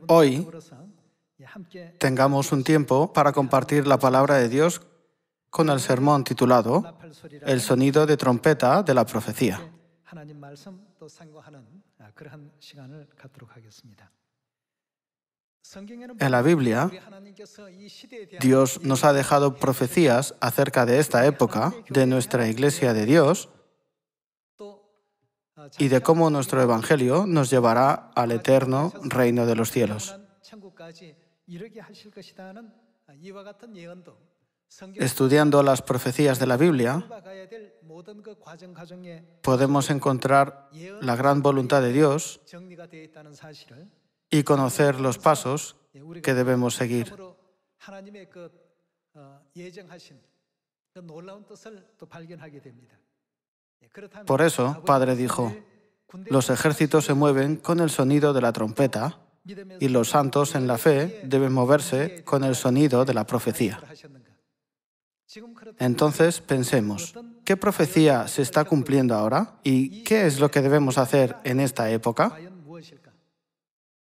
Hoy tengamos un tiempo para compartir la palabra de Dios con el sermón titulado El sonido de trompeta de la profecía. En la Biblia, Dios nos ha dejado profecías acerca de esta época de nuestra Iglesia de Dios y de cómo nuestro Evangelio nos llevará al eterno reino de los cielos. Estudiando las profecías de la Biblia, podemos encontrar la gran voluntad de Dios y conocer los pasos que debemos seguir. Por eso, Padre dijo, los ejércitos se mueven con el sonido de la trompeta y los santos en la fe deben moverse con el sonido de la profecía. Entonces pensemos, ¿qué profecía se está cumpliendo ahora? ¿Y qué es lo que debemos hacer en esta época?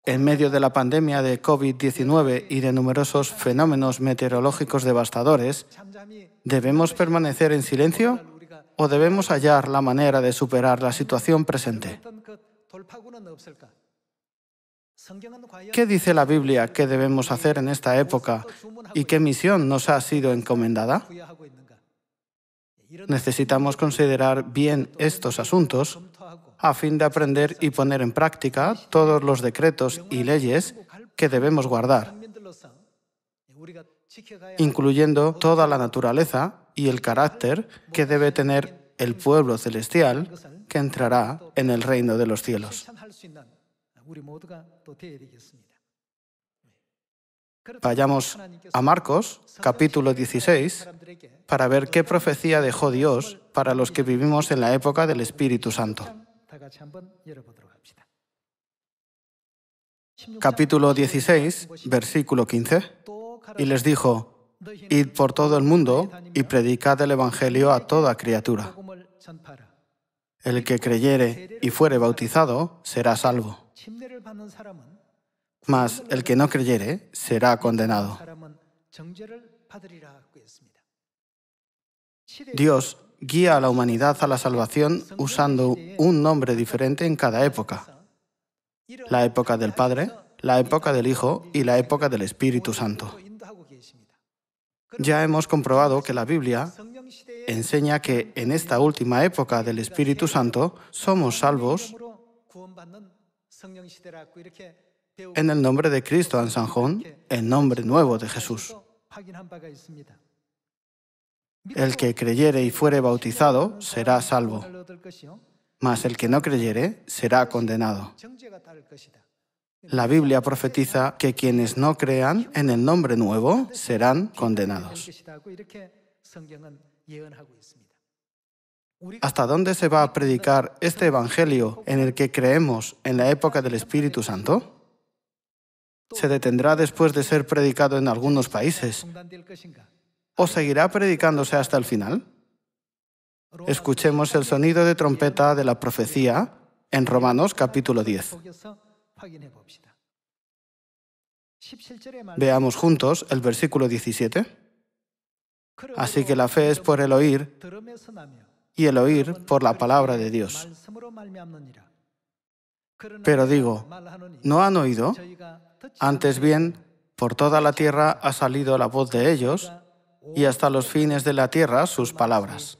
En medio de la pandemia de COVID-19 y de numerosos fenómenos meteorológicos devastadores, ¿debemos permanecer en silencio o debemos hallar la manera de superar la situación presente? ¿Qué dice la Biblia que debemos hacer en esta época y qué misión nos ha sido encomendada? Necesitamos considerar bien estos asuntos a fin de aprender y poner en práctica todos los decretos y leyes que debemos guardar, incluyendo toda la naturaleza y el carácter que debe tener el pueblo celestial que entrará en el reino de los cielos. Vayamos a Marcos, capítulo 16, para ver qué profecía dejó Dios para los que vivimos en la época del Espíritu Santo. Capítulo 16, versículo 15. Y les dijo, id por todo el mundo y predicad el Evangelio a toda criatura. El que creyere y fuere bautizado será salvo, mas el que no creyere será condenado. Dios guía a la humanidad a la salvación usando un nombre diferente en cada época. La época del Padre, la época del Hijo y la época del Espíritu Santo. Ya hemos comprobado que la Biblia enseña que en esta última época del Espíritu Santo somos salvos en el nombre de Cristo ansanjón, el nombre nuevo de Jesús. El que creyere y fuere bautizado será salvo, mas el que no creyere será condenado. La Biblia profetiza que quienes no crean en el nombre nuevo serán condenados. ¿Hasta dónde se va a predicar este Evangelio en el que creemos en la época del Espíritu Santo? ¿Se detendrá después de ser predicado en algunos países? ¿O seguirá predicándose hasta el final? Escuchemos el sonido de trompeta de la profecía en Romanos capítulo 10. Veamos juntos el versículo 17. Así que la fe es por el oír, y el oír por la palabra de Dios. Pero digo, ¿no han oído? Antes bien, por toda la tierra ha salido la voz de ellos, y hasta los fines de la tierra sus palabras.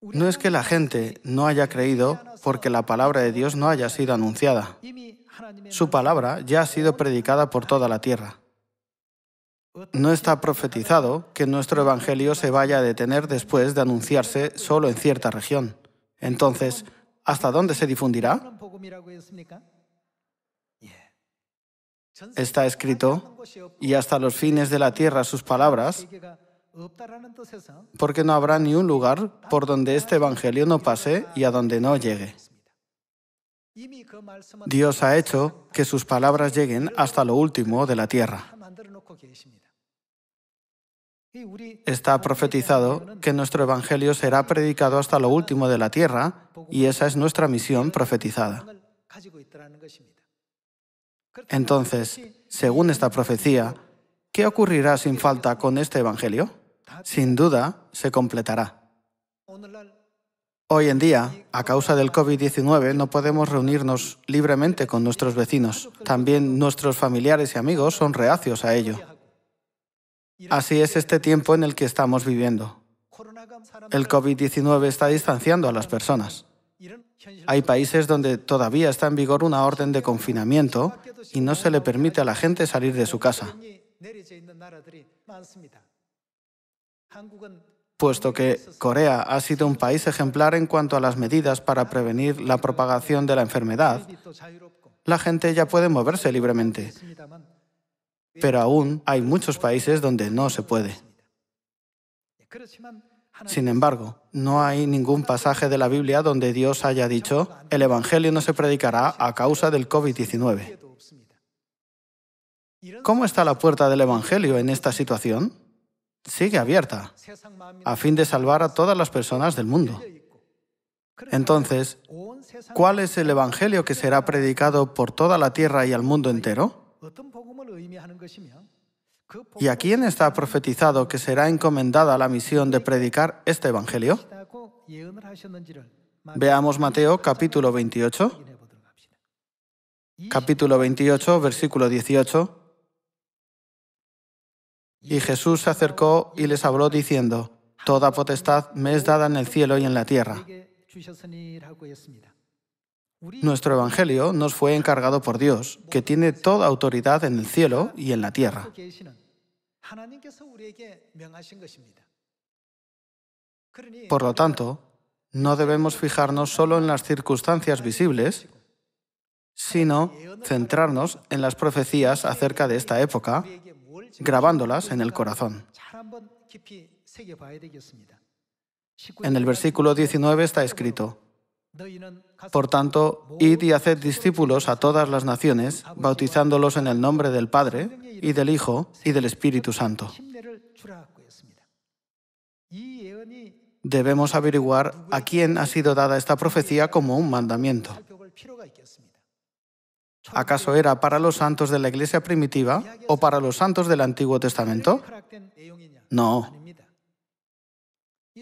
No es que la gente no haya creído porque la palabra de Dios no haya sido anunciada. Su palabra ya ha sido predicada por toda la tierra. No está profetizado que nuestro Evangelio se vaya a detener después de anunciarse solo en cierta región. Entonces, ¿hasta dónde se difundirá? Está escrito, y hasta los fines de la tierra sus palabras, porque no habrá ni un lugar por donde este Evangelio no pase y a donde no llegue. Dios ha hecho que sus palabras lleguen hasta lo último de la tierra. Está profetizado que nuestro Evangelio será predicado hasta lo último de la tierra y esa es nuestra misión profetizada. Entonces, según esta profecía, ¿qué ocurrirá sin falta con este Evangelio? Sin duda, se completará. Hoy en día, a causa del COVID-19, no podemos reunirnos libremente con nuestros vecinos. También nuestros familiares y amigos son reacios a ello. Así es este tiempo en el que estamos viviendo. El COVID-19 está distanciando a las personas. Hay países donde todavía está en vigor una orden de confinamiento y no se le permite a la gente salir de su casa. Puesto que Corea ha sido un país ejemplar en cuanto a las medidas para prevenir la propagación de la enfermedad, la gente ya puede moverse libremente. Pero aún hay muchos países donde no se puede. Sin embargo, no hay ningún pasaje de la Biblia donde Dios haya dicho «El Evangelio no se predicará a causa del COVID-19». ¿Cómo está la puerta del Evangelio en esta situación? Sigue abierta, a fin de salvar a todas las personas del mundo. Entonces, ¿cuál es el Evangelio que será predicado por toda la tierra y al mundo entero? ¿Y a quién está profetizado que será encomendada la misión de predicar este Evangelio? Veamos Mateo capítulo 28. Capítulo 28, versículo 18. Y Jesús se acercó y les habló diciendo: «Toda potestad me es dada en el cielo y en la tierra». Nuestro Evangelio nos fue encargado por Dios, que tiene toda autoridad en el cielo y en la tierra. Por lo tanto, no debemos fijarnos solo en las circunstancias visibles, sino centrarnos en las profecías acerca de esta época, grabándolas en el corazón. En el versículo 19 está escrito: «Por tanto, id y haced discípulos a todas las naciones, bautizándolos en el nombre del Padre, y del Hijo, y del Espíritu Santo». Debemos averiguar a quién ha sido dada esta profecía como un mandamiento. ¿Acaso era para los santos de la Iglesia primitiva o para los santos del Antiguo Testamento? No.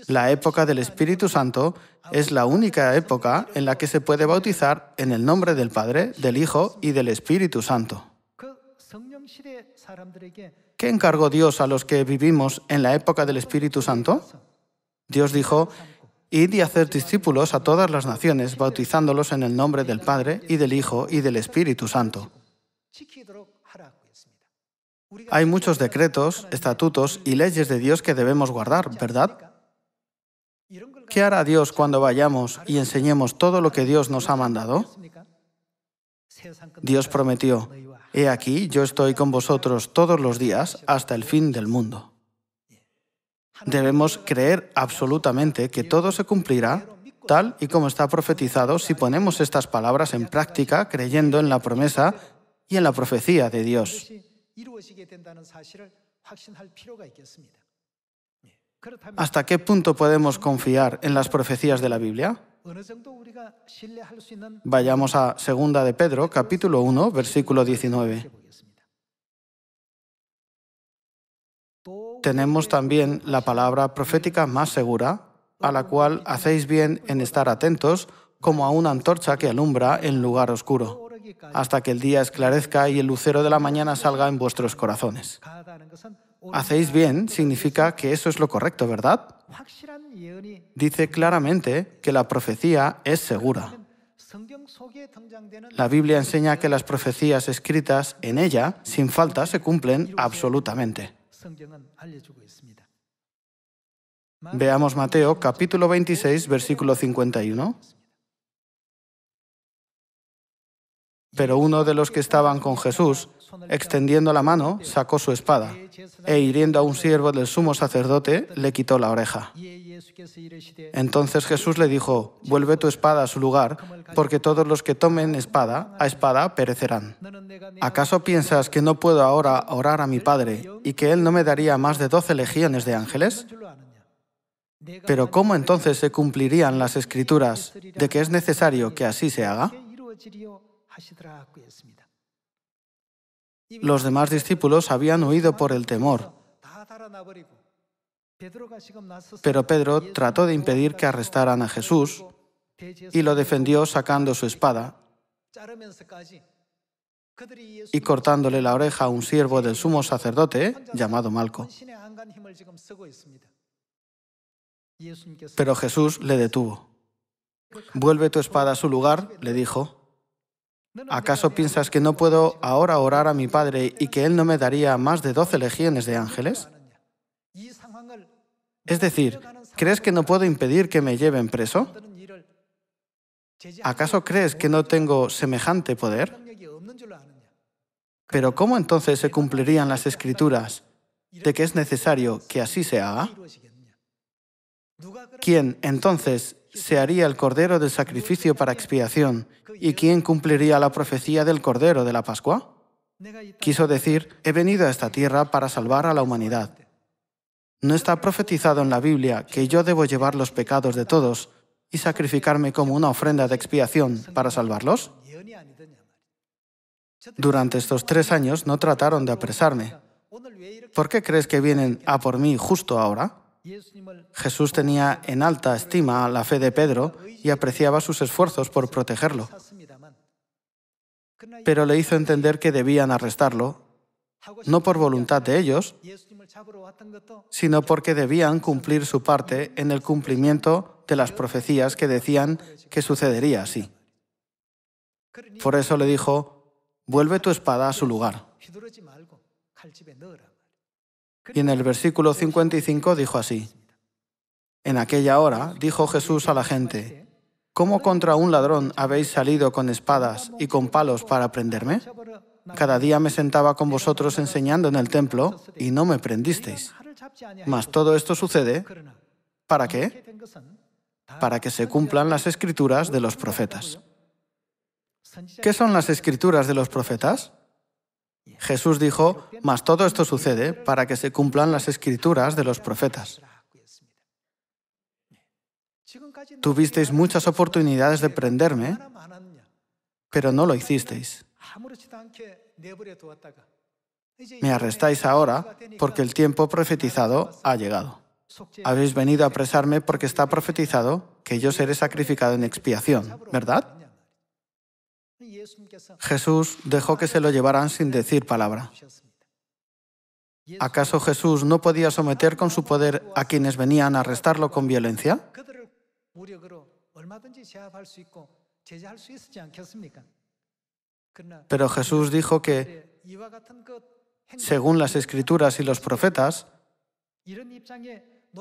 La época del Espíritu Santo es la única época en la que se puede bautizar en el nombre del Padre, del Hijo y del Espíritu Santo. ¿Qué encargó Dios a los que vivimos en la época del Espíritu Santo? Dios dijo: «Id y haced discípulos a todas las naciones, bautizándolos en el nombre del Padre, y del Hijo, y del Espíritu Santo». Hay muchos decretos, estatutos y leyes de Dios que debemos guardar, ¿verdad? ¿Qué hará Dios cuando vayamos y enseñemos todo lo que Dios nos ha mandado? Dios prometió: «He aquí, yo estoy con vosotros todos los días hasta el fin del mundo». Debemos creer absolutamente que todo se cumplirá tal y como está profetizado si ponemos estas palabras en práctica creyendo en la promesa y en la profecía de Dios. ¿Hasta qué punto podemos confiar en las profecías de la Biblia? Vayamos a 2 de Pedro, capítulo 1, versículo 19. Tenemos también la palabra profética más segura, a la cual hacéis bien en estar atentos, como a una antorcha que alumbra en lugar oscuro, hasta que el día esclarezca y el lucero de la mañana salga en vuestros corazones. Hacéis bien significa que eso es lo correcto, ¿verdad? Dice claramente que la profecía es segura. La Biblia enseña que las profecías escritas en ella, sin falta, se cumplen absolutamente. Veamos Mateo, capítulo 26, versículo 51. Pero uno de los que estaban con Jesús, extendiendo la mano, sacó su espada e hiriendo a un siervo del sumo sacerdote, le quitó la oreja. Entonces Jesús le dijo: vuelve tu espada a su lugar, porque todos los que tomen espada, a espada perecerán. ¿Acaso piensas que no puedo ahora orar a mi Padre y que Él no me daría más de 12 legiones de ángeles? Pero ¿cómo entonces se cumplirían las Escrituras de que es necesario que así se haga? Los demás discípulos habían huido por el temor, pero Pedro trató de impedir que arrestaran a Jesús y lo defendió sacando su espada y cortándole la oreja a un siervo del sumo sacerdote llamado Malco. Pero Jesús le detuvo. Vuelve tu espada a su lugar, le dijo. ¿Acaso piensas que no puedo ahora orar a mi Padre y que Él no me daría más de 12 legiones de ángeles? Es decir, ¿crees que no puedo impedir que me lleven preso? ¿Acaso crees que no tengo semejante poder? Pero ¿cómo entonces se cumplirían las Escrituras de que es necesario que así se haga? ¿Quién entonces se haría el cordero del sacrificio para expiación? ¿Y quién cumpliría la profecía del cordero de la Pascua? Quiso decir: he venido a esta tierra para salvar a la humanidad. ¿No está profetizado en la Biblia que yo debo llevar los pecados de todos y sacrificarme como una ofrenda de expiación para salvarlos? Durante estos 3 años no trataron de apresarme. ¿Por qué crees que vienen a por mí justo ahora? Jesús tenía en alta estima la fe de Pedro y apreciaba sus esfuerzos por protegerlo. Pero le hizo entender que debían arrestarlo, no por voluntad de ellos, sino porque debían cumplir su parte en el cumplimiento de las profecías que decían que sucedería así. Por eso le dijo: vuelve tu espada a su lugar. Y en el versículo 55 dijo así: en aquella hora dijo Jesús a la gente: ¿cómo contra un ladrón habéis salido con espadas y con palos para prenderme? Cada día me sentaba con vosotros enseñando en el templo y no me prendisteis. Mas todo esto sucede, ¿para qué? Para que se cumplan las Escrituras de los profetas. ¿Qué son las Escrituras de los profetas? Jesús dijo: mas todo esto sucede para que se cumplan las Escrituras de los profetas. Tuvisteis muchas oportunidades de prenderme, pero no lo hicisteis. Me arrestáis ahora porque el tiempo profetizado ha llegado. Habéis venido a apresarme porque está profetizado que yo seré sacrificado en expiación, ¿verdad? Jesús dejó que se lo llevaran sin decir palabra. ¿Acaso Jesús no podía someter con su poder a quienes venían a arrestarlo con violencia? Pero Jesús dijo que, según las Escrituras y los profetas,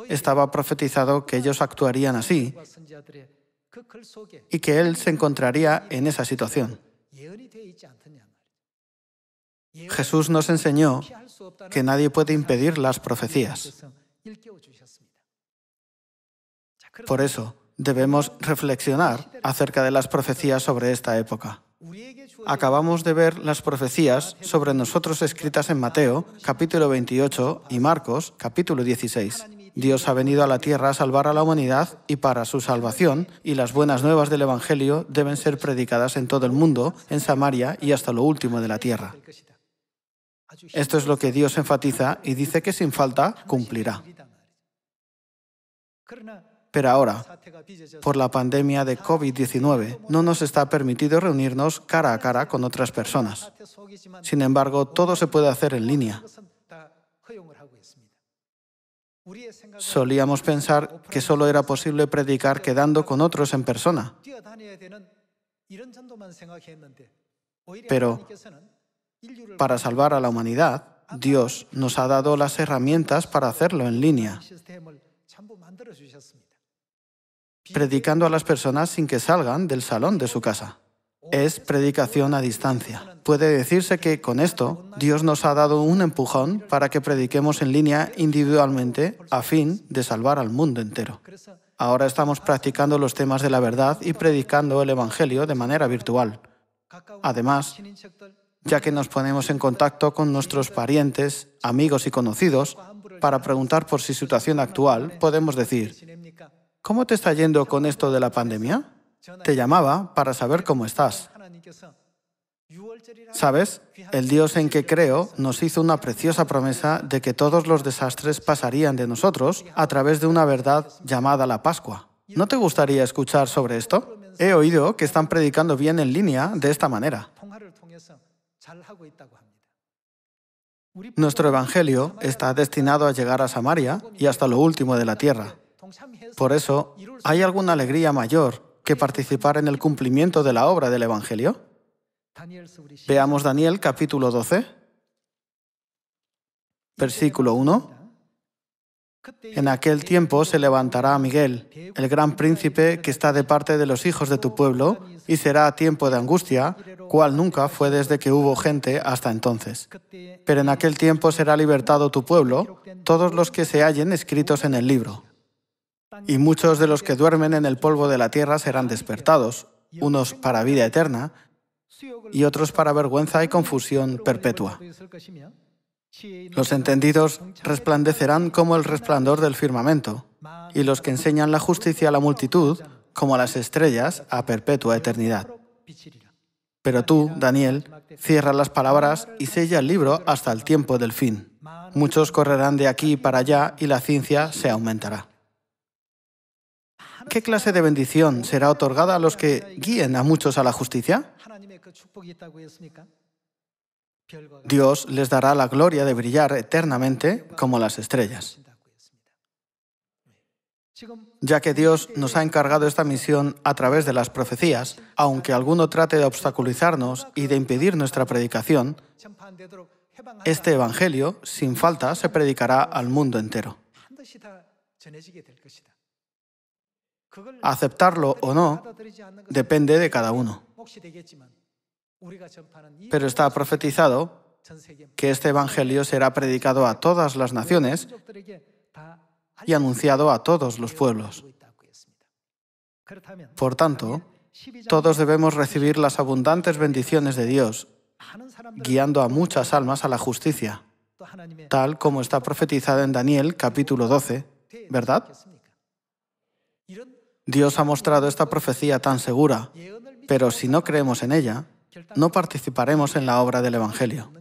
estaba profetizado que ellos actuarían así y que Él se encontraría en esa situación. Jesús nos enseñó que nadie puede impedir las profecías. Por eso, debemos reflexionar acerca de las profecías sobre esta época. Acabamos de ver las profecías sobre nosotros escritas en Mateo, capítulo 28, y Marcos, capítulo 16. Dios ha venido a la tierra a salvar a la humanidad y para su salvación y las buenas nuevas del Evangelio deben ser predicadas en todo el mundo, en Samaria y hasta lo último de la tierra. Esto es lo que Dios enfatiza y dice que sin falta cumplirá. Pero ahora, por la pandemia de COVID-19, no nos está permitido reunirnos cara a cara con otras personas. Sin embargo, todo se puede hacer en línea. Solíamos pensar que solo era posible predicar quedando con otros en persona. Pero, para salvar a la humanidad, Dios nos ha dado las herramientas para hacerlo en línea, predicando a las personas sin que salgan del salón de su casa. es predicación a distancia. Puede decirse que con esto Dios nos ha dado un empujón para que prediquemos en línea individualmente a fin de salvar al mundo entero. Ahora estamos practicando los temas de la verdad y predicando el Evangelio de manera virtual. Además, ya que nos ponemos en contacto con nuestros parientes, amigos y conocidos para preguntar por su situación actual, podemos decir: ¿cómo te está yendo con esto de la pandemia? Te llamaba para saber cómo estás. ¿Sabes? El Dios en que creo nos hizo una preciosa promesa de que todos los desastres pasarían de nosotros a través de una verdad llamada la Pascua. ¿No te gustaría escuchar sobre esto? He oído que están predicando bien en línea de esta manera. Nuestro Evangelio está destinado a llegar a Samaria y hasta lo último de la tierra. Por eso, ¿hay alguna alegría mayor que participar en el cumplimiento de la obra del Evangelio? Veamos Daniel capítulo 12, versículo 1. En aquel tiempo se levantará Miguel, el gran príncipe que está de parte de los hijos de tu pueblo, y será tiempo de angustia, cual nunca fue desde que hubo gente hasta entonces. Pero en aquel tiempo será libertado tu pueblo, todos los que se hallen escritos en el libro. Y muchos de los que duermen en el polvo de la tierra serán despertados, unos para vida eterna y otros para vergüenza y confusión perpetua. Los entendidos resplandecerán como el resplandor del firmamento, y los que enseñan la justicia a la multitud como las estrellas a perpetua eternidad. Pero tú, Daniel, cierra las palabras y sella el libro hasta el tiempo del fin. Muchos correrán de aquí para allá y la ciencia se aumentará. ¿Qué clase de bendición será otorgada a los que guíen a muchos a la justicia? Dios les dará la gloria de brillar eternamente como las estrellas. Ya que Dios nos ha encargado esta misión a través de las profecías, aunque alguno trate de obstaculizarnos y de impedir nuestra predicación, este Evangelio, sin falta, se predicará al mundo entero. Aceptarlo o no depende de cada uno. Pero está profetizado que este Evangelio será predicado a todas las naciones y anunciado a todos los pueblos. Por tanto, todos debemos recibir las abundantes bendiciones de Dios, guiando a muchas almas a la justicia, tal como está profetizado en Daniel capítulo 12, ¿verdad? Dios ha mostrado esta profecía tan segura, pero si no creemos en ella, no participaremos en la obra del Evangelio.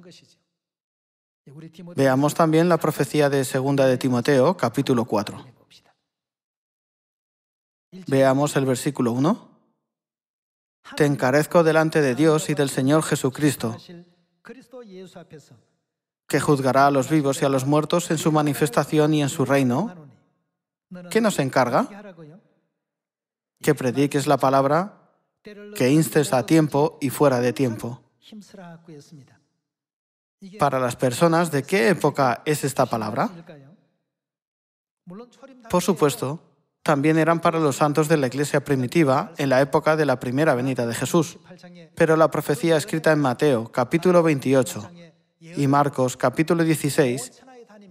Veamos también la profecía de 2 de Timoteo, capítulo 4. Veamos el versículo 1. Te encarezco delante de Dios y del Señor Jesucristo, que juzgará a los vivos y a los muertos en su manifestación y en su reino. ¿Qué nos encarga? Que prediques la palabra, que instes a tiempo y fuera de tiempo. Para las personas, ¿de qué época es esta palabra? Por supuesto, también eran para los santos de la Iglesia primitiva en la época de la primera venida de Jesús. Pero la profecía escrita en Mateo, capítulo 28, y Marcos, capítulo 16,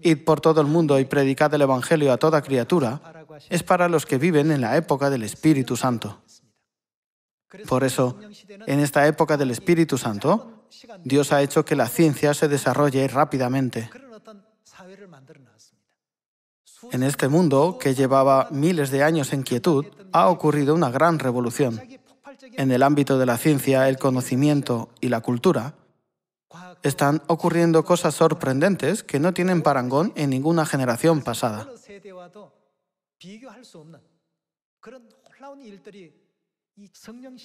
id por todo el mundo y predicad el Evangelio a toda criatura, es para los que viven en la época del Espíritu Santo. Por eso, en esta época del Espíritu Santo, Dios ha hecho que la ciencia se desarrolle rápidamente. En este mundo, que llevaba miles de años en quietud, ha ocurrido una gran revolución. En el ámbito de la ciencia, el conocimiento y la cultura, están ocurriendo cosas sorprendentes que no tienen parangón en ninguna generación pasada.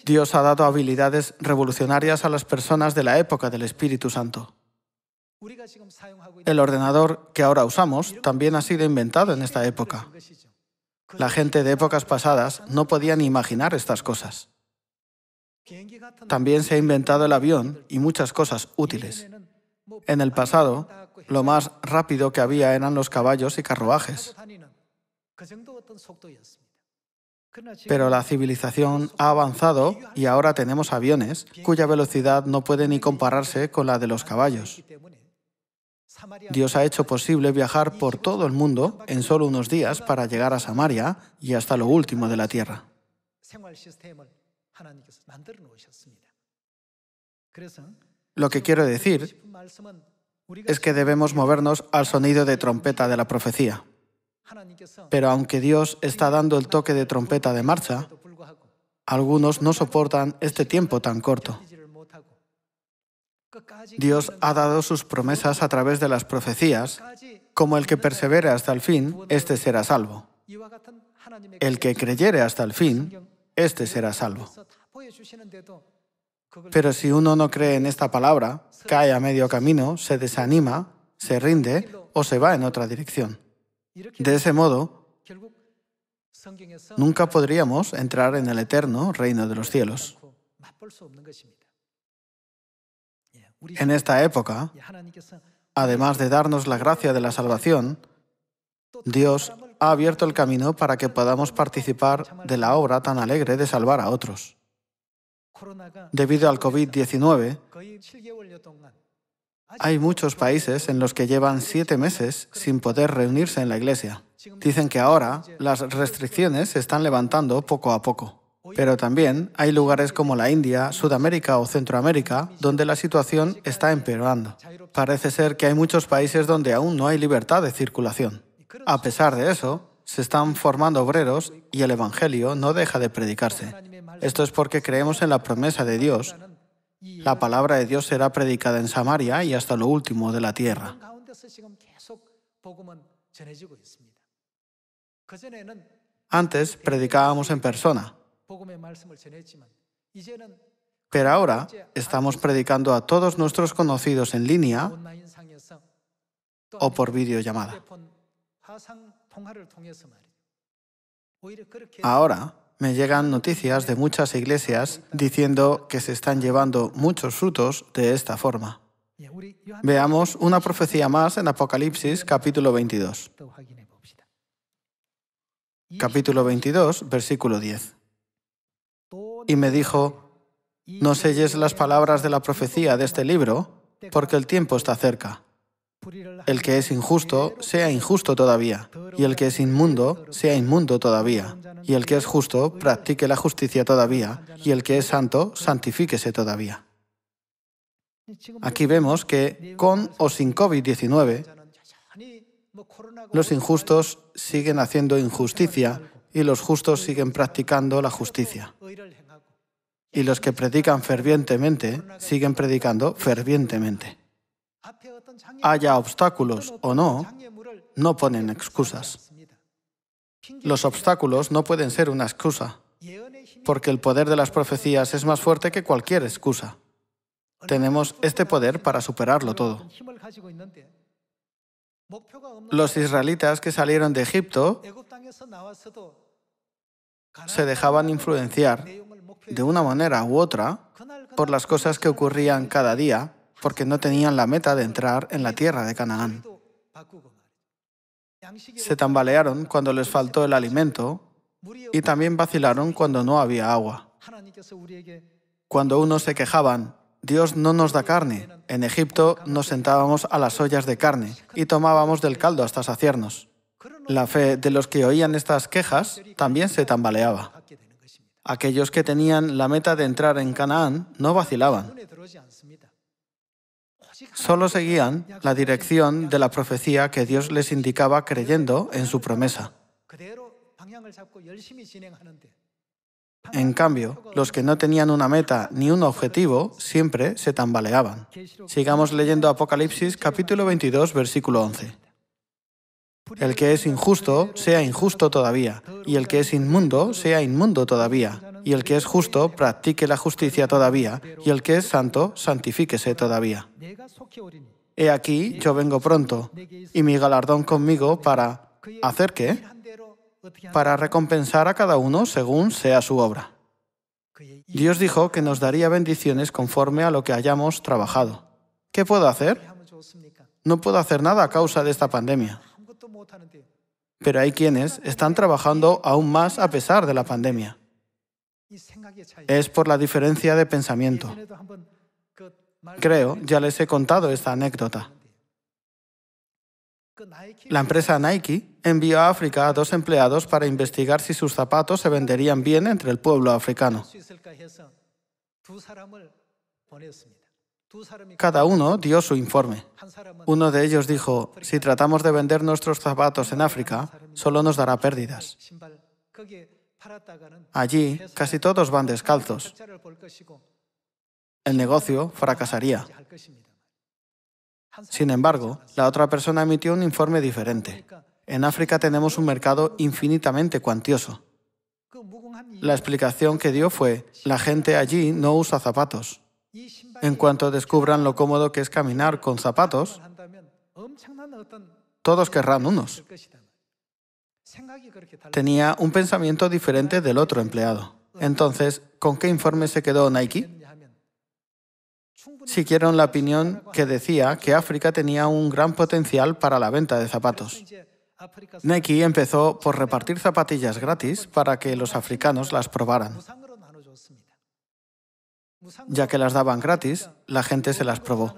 Dios ha dado habilidades revolucionarias a las personas de la época del Espíritu Santo. El ordenador que ahora usamos también ha sido inventado en esta época. La gente de épocas pasadas no podía ni imaginar estas cosas. También se ha inventado el avión y muchas cosas útiles. En el pasado, lo más rápido que había eran los caballos y carruajes. Pero la civilización ha avanzado y ahora tenemos aviones cuya velocidad no puede ni compararse con la de los caballos. Dios ha hecho posible viajar por todo el mundo en solo unos días para llegar a Samaria y hasta lo último de la tierra. Lo que quiero decir es que debemos movernos al sonido de trompeta de la profecía. Pero aunque Dios está dando el toque de trompeta de marcha, algunos no soportan este tiempo tan corto. Dios ha dado sus promesas a través de las profecías, como el que persevere hasta el fin, éste será salvo. El que creyere hasta el fin, éste será salvo. Pero si uno no cree en esta palabra, cae a medio camino, se desanima, se rinde o se va en otra dirección. De ese modo, nunca podríamos entrar en el eterno reino de los cielos. En esta época, además de darnos la gracia de la salvación, Dios ha abierto el camino para que podamos participar de la obra tan alegre de salvar a otros. Debido al COVID-19, hay muchos países en los que llevan 7 meses sin poder reunirse en la iglesia. Dicen que ahora las restricciones se están levantando poco a poco. Pero también hay lugares como la India, Sudamérica o Centroamérica donde la situación está empeorando. Parece ser que hay muchos países donde aún no hay libertad de circulación. A pesar de eso, se están formando obreros y el Evangelio no deja de predicarse. Esto es porque creemos en la promesa de Dios. La palabra de Dios será predicada en Samaria y hasta lo último de la tierra. Antes predicábamos en persona, pero ahora estamos predicando a todos nuestros conocidos en línea o por videollamada. Ahora me llegan noticias de muchas iglesias diciendo que se están llevando muchos frutos de esta forma. Veamos una profecía más en Apocalipsis, capítulo 22. Capítulo 22, versículo 10. Y me dijo, no selles las palabras de la profecía de este libro, porque el tiempo está cerca. El que es injusto, sea injusto todavía, y el que es inmundo, sea inmundo todavía, y el que es justo, practique la justicia todavía, y el que es santo, santifíquese todavía. Aquí vemos que, con o sin COVID-19, los injustos siguen haciendo injusticia y los justos siguen practicando la justicia. Y los que predican fervientemente siguen predicando fervientemente. Haya obstáculos o no, no ponen excusas. Los obstáculos no pueden ser una excusa, porque el poder de las profecías es más fuerte que cualquier excusa. Tenemos este poder para superarlo todo. Los israelitas que salieron de Egipto se dejaban influenciar de una manera u otra por las cosas que ocurrían cada día, porque no tenían la meta de entrar en la tierra de Canaán. Se tambalearon cuando les faltó el alimento y también vacilaron cuando no había agua. Cuando unos se quejaban, Dios no nos da carne. En Egipto nos sentábamos a las ollas de carne y tomábamos del caldo hasta saciarnos. La fe de los que oían estas quejas también se tambaleaba. Aquellos que tenían la meta de entrar en Canaán no vacilaban. Solo seguían la dirección de la profecía que Dios les indicaba creyendo en su promesa. En cambio, los que no tenían una meta ni un objetivo siempre se tambaleaban. Sigamos leyendo Apocalipsis capítulo 22, versículo 11. El que es injusto, sea injusto todavía, y el que es inmundo, sea inmundo todavía, y el que es justo, practique la justicia todavía, y el que es santo, santifíquese todavía. He aquí, yo vengo pronto, y mi galardón conmigo para ¿hacer qué? Para recompensar a cada uno según sea su obra. Dios dijo que nos daría bendiciones conforme a lo que hayamos trabajado. ¿Qué puedo hacer? No puedo hacer nada a causa de esta pandemia. Pero hay quienes están trabajando aún más a pesar de la pandemia. Es por la diferencia de pensamiento. Creo, ya les he contado esta anécdota. La empresa Nike envió a África a 2 empleados para investigar si sus zapatos se venderían bien entre el pueblo africano. Cada uno dio su informe. Uno de ellos dijo, si tratamos de vender nuestros zapatos en África, solo nos dará pérdidas. Allí, casi todos van descalzos. El negocio fracasaría. Sin embargo, la otra persona emitió un informe diferente. En África tenemos un mercado infinitamente cuantioso. La explicación que dio fue, la gente allí no usa zapatos. En cuanto descubran lo cómodo que es caminar con zapatos, todos querrán unos. Tenía un pensamiento diferente del otro empleado. Entonces, ¿con qué informe se quedó Nike? Siguieron la opinión que decía que África tenía un gran potencial para la venta de zapatos. Nike empezó por repartir zapatillas gratis para que los africanos las probaran. Ya que las daban gratis, la gente se las probó.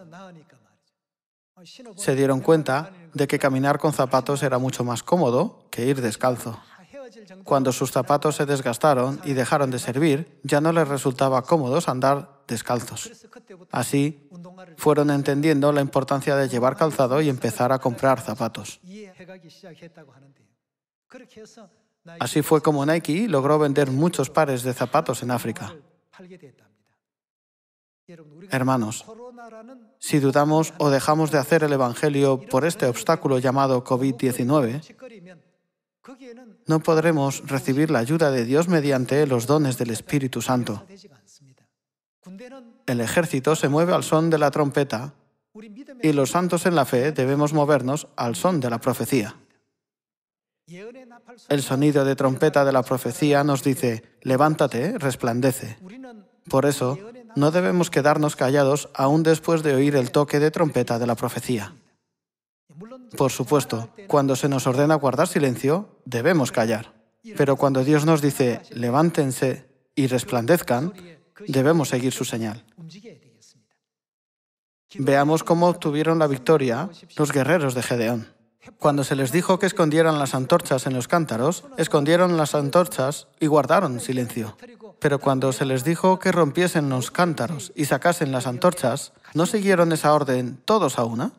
Se dieron cuenta de que caminar con zapatos era mucho más cómodo que ir descalzo. Cuando sus zapatos se desgastaron y dejaron de servir, ya no les resultaba cómodo andar descalzos. Así, fueron entendiendo la importancia de llevar calzado y empezar a comprar zapatos. Así fue como Nike logró vender muchos pares de zapatos en África. Hermanos, si dudamos o dejamos de hacer el Evangelio por este obstáculo llamado COVID-19, no podremos recibir la ayuda de Dios mediante los dones del Espíritu Santo. El ejército se mueve al son de la trompeta y los santos en la fe debemos movernos al son de la profecía. El sonido de trompeta de la profecía nos dice, levántate, resplandece. Por eso, no debemos quedarnos callados aún después de oír el toque de trompeta de la profecía. Por supuesto, cuando se nos ordena guardar silencio, debemos callar. Pero cuando Dios nos dice, levántense y resplandezcan, debemos seguir su señal. Veamos cómo obtuvieron la victoria los guerreros de Gedeón. Cuando se les dijo que escondieran las antorchas en los cántaros, escondieron las antorchas y guardaron silencio. Pero cuando se les dijo que rompiesen los cántaros y sacasen las antorchas, ¿no siguieron esa orden todos a una?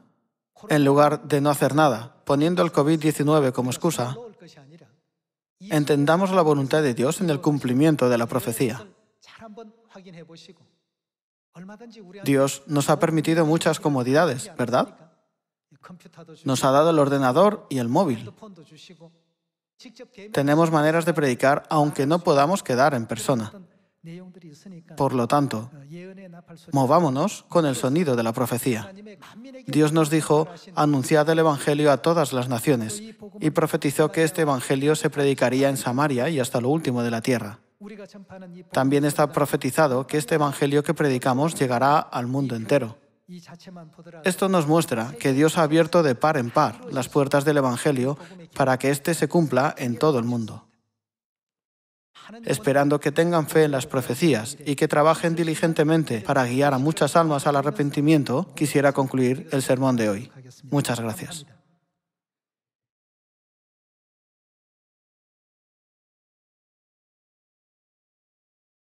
En lugar de no hacer nada, poniendo el COVID-19 como excusa, entendamos la voluntad de Dios en el cumplimiento de la profecía. Dios nos ha permitido muchas comodidades, ¿verdad? Nos ha dado el ordenador y el móvil. Tenemos maneras de predicar aunque no podamos quedar en persona. Por lo tanto, movámonos con el sonido de la profecía. Dios nos dijo, anunciad el Evangelio a todas las naciones, y profetizó que este Evangelio se predicaría en Samaria y hasta lo último de la tierra. También está profetizado que este Evangelio que predicamos llegará al mundo entero. Esto nos muestra que Dios ha abierto de par en par las puertas del Evangelio para que éste se cumpla en todo el mundo. Esperando que tengan fe en las profecías y que trabajen diligentemente para guiar a muchas almas al arrepentimiento, quisiera concluir el sermón de hoy. Muchas gracias.